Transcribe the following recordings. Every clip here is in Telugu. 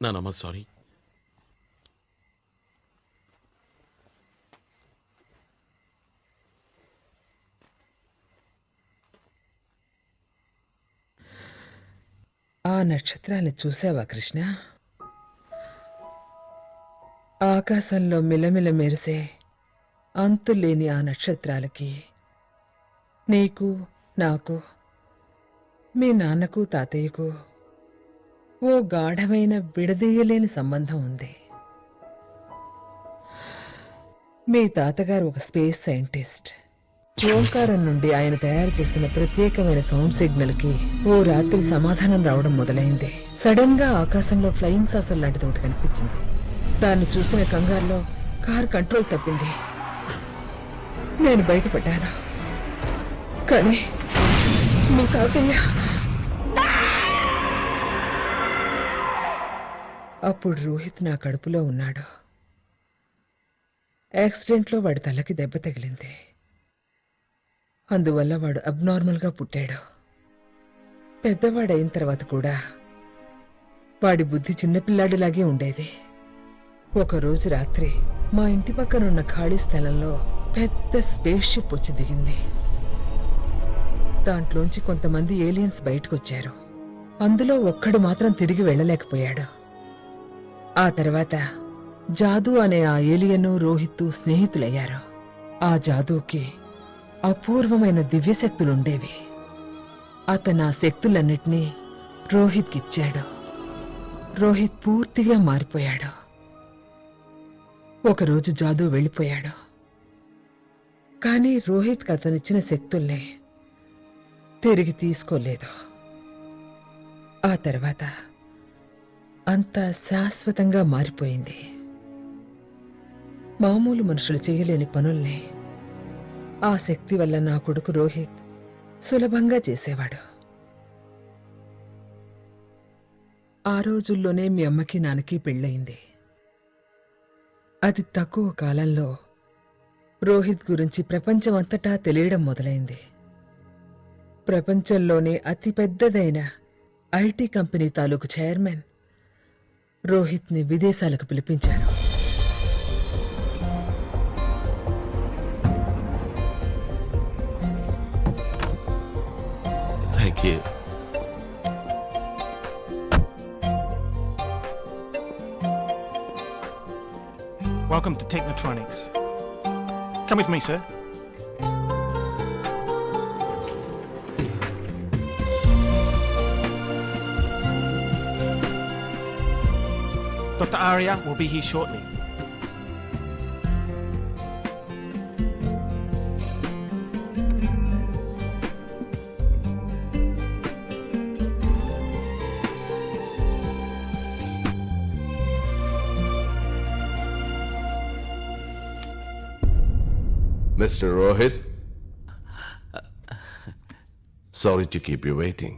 నానమ్మ సారీ. ఆ నక్షత్రాన్ని చూసావా కృష్ణ? ఆకాశంలో మిలమిల మెరిసే అంతులేని ఆ నక్షత్రాలకి నీకు, నాకు, మీ నాన్నకు, తాతయ్యకు ఓ గాఢమైన విడదీయలేని సంబంధం ఉంది. మీ తాతగారు ఒక స్పేస్ సైంటిస్ట్. ఓంకారం నుండి ఆయన తయారు చేసిన ప్రత్యేకమైన సౌండ్ సిగ్నల్ కి ఓ రాత్రి సమాధానం రావడం మొదలైంది. సడన్ గా ఆకాశంలో ఫ్లయింగ్ సాసర్ లాంటిది ఒకటి కనిపించింది. దాన్ని చూసిన కంగారులో కారు కంట్రోల్ తప్పింది. నేను బయటపడ్డాను. కానీ మీ తాతయ్య అప్పుడు రోహిత్ నా కడుపులో ఉన్నాడు. యాక్సిడెంట్లో వాడి తలకి దెబ్బ తగిలింది. అందువల్ల వాడు అబ్నార్మల్గా పుట్టాడు. పెద్దవాడైన తర్వాత కూడా వాడి బుద్ధి చిన్నపిల్లాడిలాగే ఉండేది. ఒకరోజు రాత్రి మా ఇంటి పక్కనున్న ఖాళీ స్థలంలో పెద్ద స్పేస్ షిప్ వచ్చి దిగింది. దాంట్లోంచి కొంతమంది ఏలియన్స్ బయటకొచ్చారు. అందులో ఒక్కడు మాత్రం తిరిగి వెళ్ళలేకపోయాడు. ఆ తర్వాత జాదూ అనే ఆ ఏలియను, రోహిత్తు స్నేహితులయ్యారు. ఆ జాదూకి అపూర్వమైన దివ్యశక్తులుండేవి. అతను ఆ శక్తులన్నిటినీ రోహిత్కిచ్చాడు. రోహిత్ పూర్తిగా మారిపోయాడు. ఒకరోజు జాదూ వెళ్ళిపోయాడు. కానీ రోహిత్కి అతనిచ్చిన శక్తుల్ని తిరిగి తీసుకోలేదు. ఆ తర్వాత అంతా శాశ్వతంగా మారిపోయింది. మామూలు మనుషులు చేయలేని పనుల్ని ఆ శక్తి వల్ల నా కొడుకు రోహిత్ సులభంగా చేసేవాడు. ఆ రోజుల్లోనే మీ అమ్మకి నాన్నకి పెళ్ళయింది. అతి తక్కువ కాలంలో రోహిత్ గురించి ప్రపంచమంతటా తెలియడం మొదలైంది. ప్రపంచంలోనే అతిపెద్దదైన ఐటీ కంపెనీ తాలూకు చైర్మన్ రోహిత్ని విదేశాలకు పిలిపించారు. Thank you. Welcome to Technotronics. Come with me, sir. Dr. Arya will be here shortly. Mr. Rohit, sorry to keep you waiting.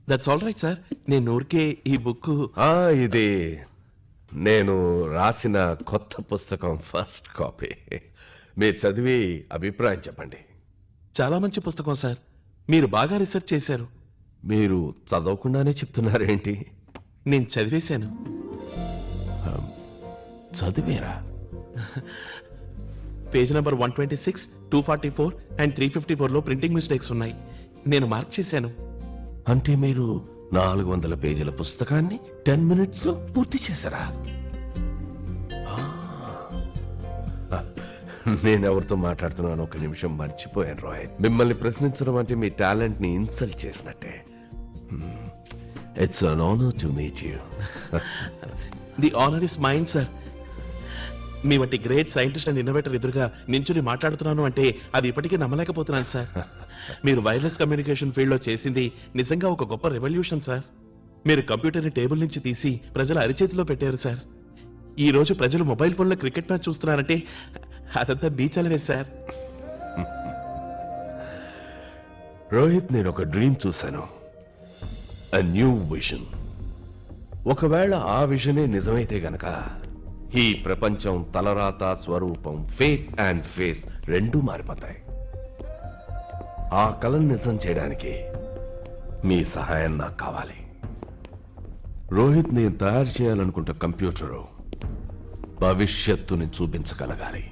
That's all right sir. నేను ఊరికే ఈ బుక్ ఇది నేను రాసిన కొత్త పుస్తకం ఫస్ట్ కాపీ. మీరు చదివి అభిప్రాయం చెప్పండి. చాలా మంచి పుస్తకం సార్. మీరు బాగా రీసెర్చ్ చేశారు. మీరు చదవకుండానే చెప్తున్నారేంటి? నేను చదివేశాను. చదివేరా? పేజ్ నెంబర్ 126, 244 అండ్ 354లో ప్రింటింగ్ మిస్టేక్స్ ఉన్నాయి. నేను మార్క్ చేశాను. అంటే మీరు 400 పేజీల పుస్తకాన్ని 10 minutes లో పూర్తి చేశారా? నేను ఎవరితో మాట్లాడుతున్నాను ఒక నిమిషం మర్చిపోయాను రోహిత్. మిమ్మల్ని ప్రశ్నించడం అంటే మీ టాలెంట్ ని ఇన్సల్ట్ చేసినట్టే. It's an honour to meet you. The honour is mine sir. మీ వంటి గ్రేట్ సైంటిస్ట్ అండ్ ఇన్నోవేటర్ ఎదురుగా నించుని మాట్లాడుతున్నాను అంటే అది ఇప్పటికీ నమ్మలేకపోతున్నాను సార్. మీరు వైర్లెస్ కమ్యూనికేషన్ ఫీల్డ్లో చేసింది నిజంగా ఒక గొప్ప రెవల్యూషన్ సార్. మీరు కంప్యూటర్ని టేబుల్ నుంచి తీసి ప్రజల అరిచేతిలో పెట్టారు సార్. ఈ రోజు ప్రజలు మొబైల్ ఫోన్లో క్రికెట్ మ్యాచ్ చూస్తున్నారంటే అదంతా బీచాలనే సార్. రోహిత్, నేను ఒక డ్రీమ్ చూశాను. A new vision. ఒకవేళ ఆ విజనే నిజమైతే గనక ఈ ప్రపంచం తలరాత, స్వరూపం, ఫేట్ అండ్ ఫేస్ రెండూ మారిపోతాయి. ఆ కలను నిజం చేయడానికి మీ సహాయం నాకు కావాలి. రోహిత్ నేను తయారు చేయాలనుకుంటే కంప్యూటరు భవిష్యత్తుని చూపించగలగాలి,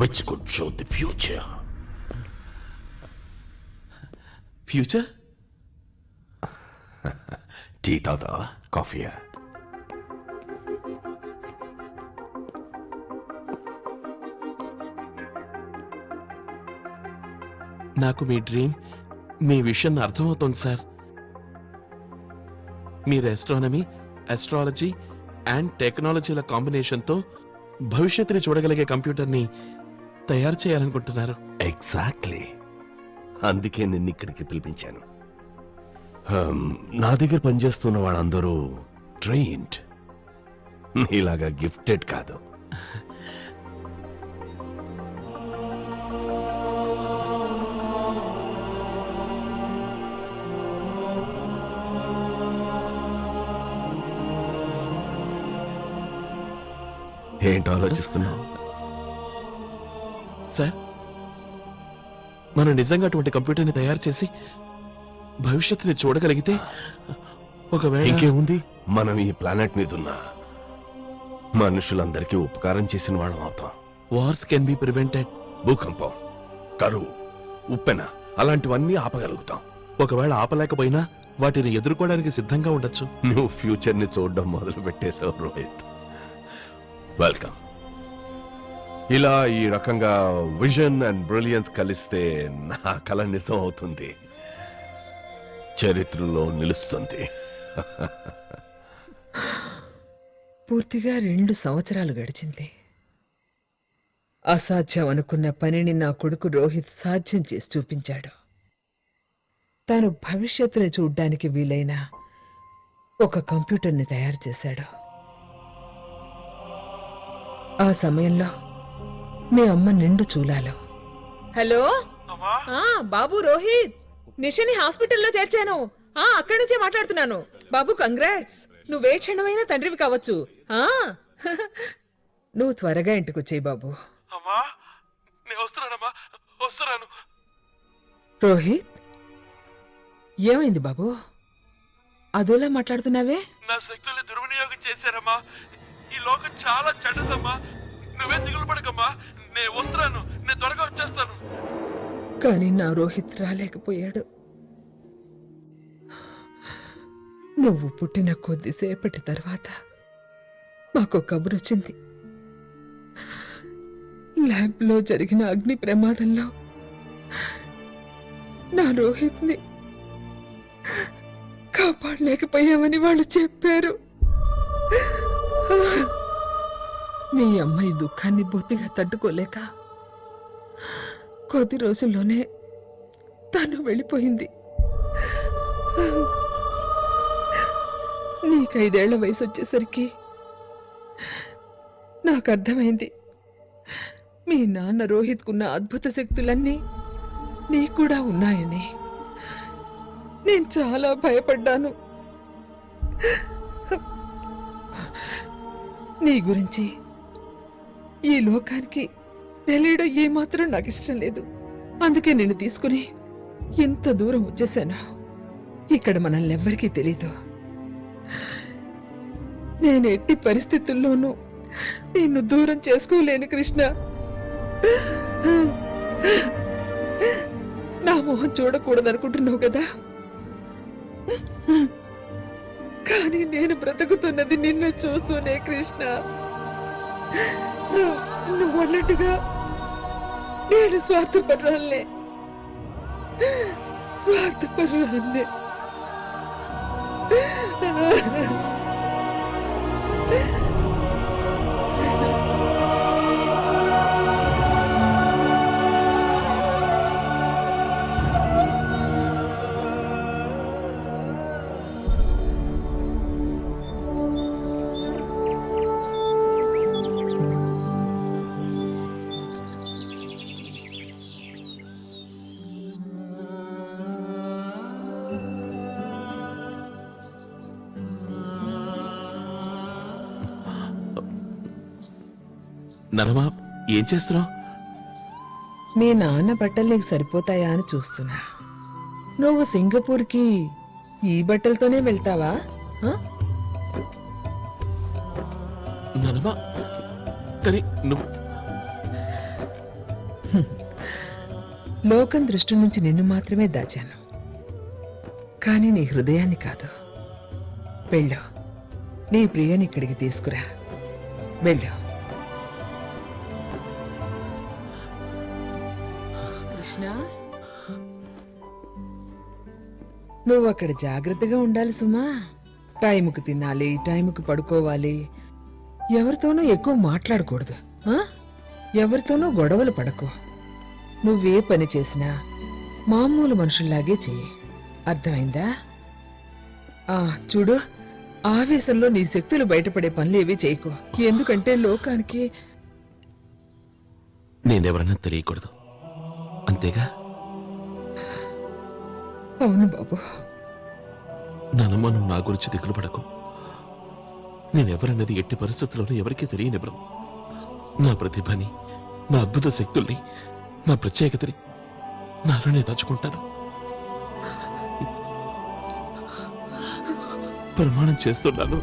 which could show the future. Future? Tea తాగుతావా, కాఫీయా? నాకు మీ డ్రీమ్, మీ విషన్ అర్థమవుతోంది సార్. మీరు ఆస్ట్రానమీ, ఆస్ట్రాలజీ అండ్ టెక్నాలజీల కాంబినేషన్తో భవిష్యత్తుని చూడగలిగే కంప్యూటర్ని తయారు చేయాలనుకుంటున్నారు. ఎగ్జాక్ట్లీ, అందుకే నిన్ను ఇక్కడికి పిలిపించాను. నా దగ్గర పనిచేస్తున్న వాళ్ళందరూ ట్రైన్డ్, నీలాగా గిఫ్టెడ్ కాదు. ఏంటి ఆలోచిస్తున్నావు? సార్, మనం నిజంగా అటువంటి కంప్యూటర్ని తయారు చేసి భవిష్యత్తుని చూడగలిగితే ఒకవేళ ఇంకేముంది, మనం ఈ ప్లానెట్ మీద ఉన్న మనుషులందరికీ ఉపకారం చేసిన వాళ్ళం అవుతాం. Wars can be prevented. భూకంపం, కరువు, ఉప్పెన అలాంటివన్నీ ఆపగలుగుతాం. ఒకవేళ ఆపలేకపోయినా వాటిని ఎదుర్కోవడానికి సిద్ధంగా ఉండొచ్చు. నువ్వు ఫ్యూచర్ ని చూడడం మొదలు పెట్టేశావు రోహిత్. వెల్కమ్. ఇలా ఈ రకంగా విజన్ అండ్ బ్రిలియన్స్ కలిస్తే నా కల నిజం అవుతుంది, చరిత్రలో నిలుస్తుంది. పూర్తిగా 2 సంవత్సరాలు గడిచింది. అసాధ్యం అనుకున్న పనిని నా కొడుకు రోహిత్ సాధ్యం చేసి చూపించాడు. తాను భవిష్యత్తుని చూడ్డానికి వీలైన ఒక కంప్యూటర్ని తయారు చేశాడు. ఆ సమయంలో మీ అమ్మ నిండు చూలాలో. హలో బాబు, రోహిత్, నిషని హాస్పిటల్లో చేర్చాను. అక్కడి నుంచే మాట్లాడుతున్నాను. బాబు, కంగ్రాట్స్, నువ్వే క్షణమైన తండ్రివి కావచ్చు. నువ్వు త్వరగా ఇంటికి వచ్చేయి బాబు. రోహిత్, ఏమైంది బాబు? అదోలా మాట్లాడుతున్నావే? నా శక్తుల్ని దుర్వినియోగం చేశారమ్మా. ఈ లోకం చాలా చెడ్డదమ్మా. నువ్వే దిగులు పడకమ్మా. నేను వస్తున్నాను, నేను త్వరగా వచ్చేస్తాను. కానీ నా రోహిత్ రాలేకపోయాడు. నువ్వు పుట్టిన కొద్దిసేపటి తర్వాత మాకు కబురు వచ్చింది. ల్యాబ్లో జరిగిన అగ్ని ప్రమాదంలో నా రోహిత్ని కాపాడలేకపోయామని వాళ్ళు చెప్పారు. మీ అమ్మాయి దుఃఖాన్ని బొత్తిగా తట్టుకోలేక కొద్ది రోజుల్లోనే తను వెళ్ళిపోయింది. నీకు 5 ఏళ్ల వయసు వచ్చేసరికి నాకు అర్థమైంది, మీ నాన్న రోహిత్కున్న అద్భుత శక్తులన్నీ నీకు కూడా ఉన్నాయని. నేను చాలా భయపడ్డాను. నీ గురించి ఈ లోకానికి తెలియడం ఏమాత్రం నాకు ఇష్టం లేదు. అందుకే నిన్ను తీసుకుని ఇంత దూరం వచ్చేసాను. ఇక్కడ మనల్ని ఎవ్వరికీ తెలీదు. నేను ఎట్టి పరిస్థితుల్లోనూ నిన్ను దూరం చేసుకోలేను కృష్ణ. నా మొహం చూడకూడదనుకుంటున్నావు కదా, కానీ నేను బ్రతుకుతున్నది నిన్ను చూస్తూనే కృష్ణ. నువ్వు అన్నట్టుగా నేను స్వార్థపరురాలే. నరమా, ఏం చేస్తున్నావు? మీ నాన్న బట్టలు నీకు సరిపోతాయా అని చూస్తున్నా. నువ్వు సింగపూర్కి ఈ బట్టలతోనే వెళ్తావా? అమ్మా కానీ నువ్వు లోకం దృష్టి నుంచి నిన్ను మాత్రమే దాచాను, కానీ నీ హృదయాన్ని కాదు. వెళ్ళు, నీ ప్రియని ఇక్కడికి తీసుకురా. వెళ్ళు. కృష్ణ, నువ్వు అక్కడ జాగ్రత్తగా ఉండాలి సుమా. టైంకు తినాలి, టైంకు పడుకోవాలి. ఎవరితోనూ ఎక్కువ మాట్లాడకూడదు. ఎవరితోనూ గొడవలు పడకు. నువ్వే పని చేసినా మామూలు మనుషుల్లాగే చెయ్యి. అర్థమైందా? చూడు, ఆవేశంలో నీ శక్తులు బయటపడే పనులేవి చేయకు. ఎందుకంటే లోకానికి నేనెవరన్నా తెలియకూడదు, అంతేగా? అవును బాబు. నానమ్మ, నువ్వు నా గురించి దిగులు పడకు. నేనెవరన్నది ఎట్టి పరిస్థితుల్లోనూ ఎవరికీ తెలియనివ్వను. నా ప్రతిభని, నా అద్భుత శక్తుల్ని, నా ప్రత్యేకతని నాలోనే దాచుకుంటాను. ప్రమాణం చేస్తున్నాను.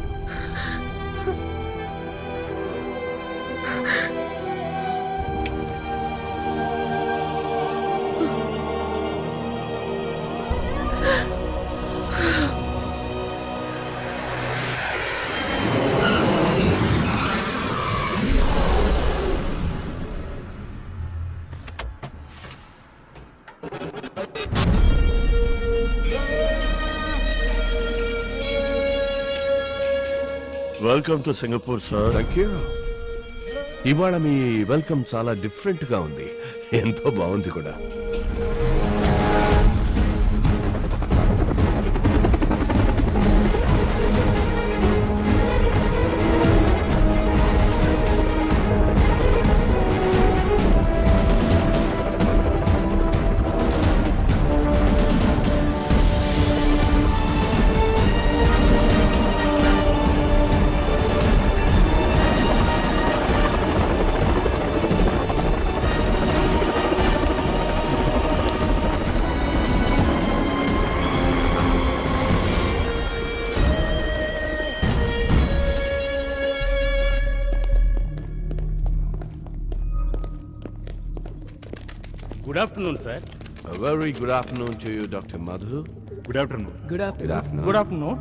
Welcome to Singapore sir. Thank you. ఇవాళ మీ వెల్కమ్ చాలా డిఫరెంట్ గా ఉంది, ఎంతో బాగుంది కూడా. Good afternoon, sir. A very good afternoon to you, Dr. Madhu. Good afternoon. Good afternoon. Good afternoon.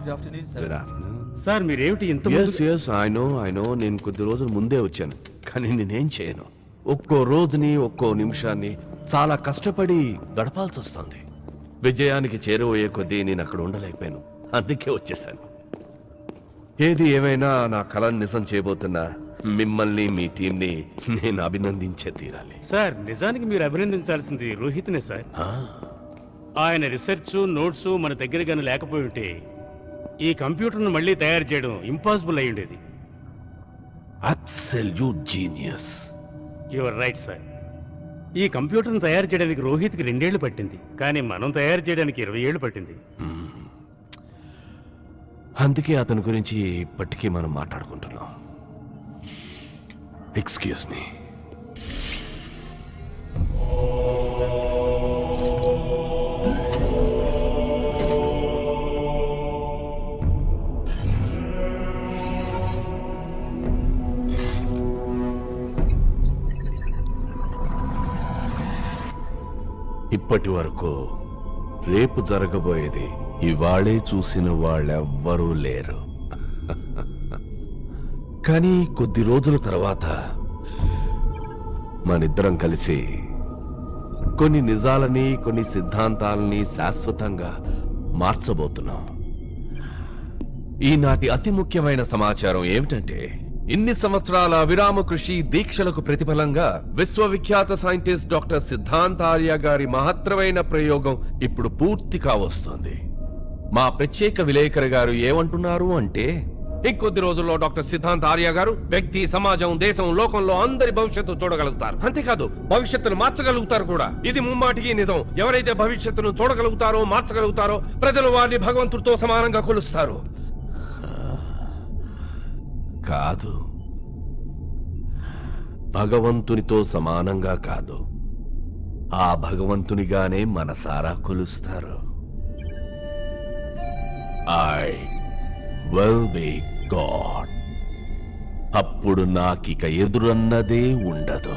Good afternoon. Sir మీరేమిటి ఇంత Yes, I know. నేను కొద్ది రోజుల ముందే వచ్చాను, కానీ నేనేం చేయను. ఒక్కో రోజుని, ఒక్కో నిమిషాన్ని చాలా కష్టపడి గడపాల్సి వస్తుంది. విజయానికి చేరువయ్యే కొద్దీ నేను అక్కడ ఉండలేకపోయాను, అందుకే వచ్చేసాను. ఏది ఏమైనా నా కళను నిజం చేయబోతున్నా మిమ్మల్ని, మీ టీంని నేను అభినందించే తీరాలి. సార్, నిజానికి మీరు అభినందించాల్సింది రోహిత్నే సార్. ఆయన రీసెర్చ్ నోట్స్ మన దగ్గర గాని లేకపోయి ఉంటే ఈ కంప్యూటర్ను మళ్ళీ తయారు చేయడం ఇంపాసిబుల్ అయి ఉండేది. Absolute genius. Your right sir. ఈ కంప్యూటర్ను తయారు చేయడానికి రోహిత్కి 2 ఏళ్లు పట్టింది, కానీ మనం తయారు చేయడానికి 20 ఏళ్లు పట్టింది. అందుకే అతని గురించి ఇప్పటికీ మనం మాట్లాడుకుంటున్నాం. Excuse me. ఇప్పటి వరకు రేపు జరగబోయేది ఇవాళే చూసిన వాళ్ళెవ్వరూ లేరు. కానీ కొద్ది రోజుల తర్వాత మనిద్దరం కలిసి కొన్ని నిజాలని, కొన్ని సిద్ధాంతాలని శాశ్వతంగా మార్చబోతున్నాం. ఈనాటి అతి ముఖ్యమైన సమాచారం ఏమిటంటే, ఇన్ని సంవత్సరాల విరామ కృషి దీక్షలకు ప్రతిఫలంగా విశ్వవిఖ్యాత సైంటిస్ట్ డాక్టర్ సిద్ధాంత్ ఆర్య గారి మహత్తరమైన ప్రయోగం ఇప్పుడు పూర్తి కావస్తోంది. మా ప్రత్యేక విలేకరి గారు ఏమంటున్నారు అంటే, ఇంకొద్ది రోజుల్లో డాక్టర్ సిద్ధాంత్ ఆర్య గారు వ్యక్తి, సమాజం, దేశం, లోకంలో అందరి భవిష్యత్తు చూడగలుగుతారు. అంతేకాదు, భవిష్యత్తును మార్చగలుగుతారు కూడా. ఇది ముమ్మాటికి నిజం. ఎవరైతే భవిష్యత్తును చూడగలుగుతారో, మార్చగలుగుతారో, ప్రజలు వారిని భగవంతుడితో సమానంగా కొలుస్తారు. కాదు, భగవంతునితో సమానంగా కాదు, ఆ భగవంతునిగానే మనసారా కొలుస్తారు. I will be God. అప్పుడు నాకిక ఎదురన్నదే ఉండదు.